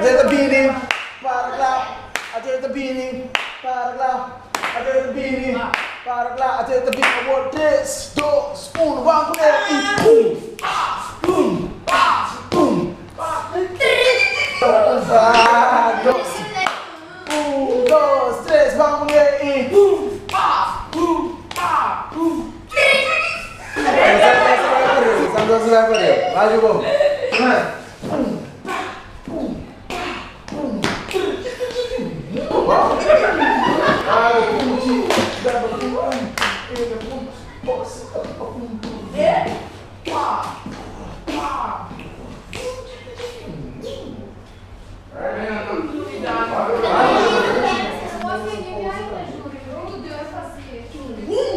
Ajeita bini, para lá. Ajeita bini, para lá. Ajeita bini, para lá. Ajeita bini. Agora 3, 2, 1, vamos mulher. Pum, pum, pum. 1, 2, 3, vamos mulher. Sambil vai correr. Vai, Gil.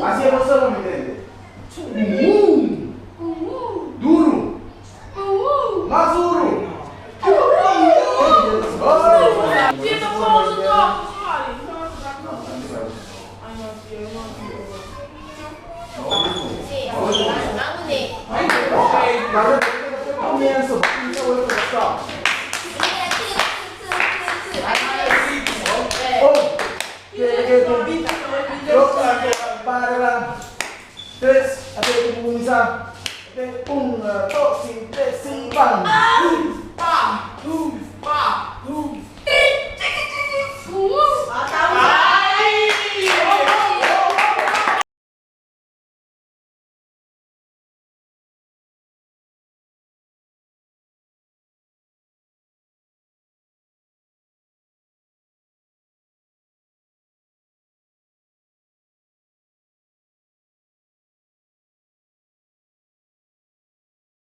Assim é você não me entende? Duro. Mazuro. Tira o pão do topo, Começo. Para lá. 3, até que começar. 1, 2, 3, 4, bang.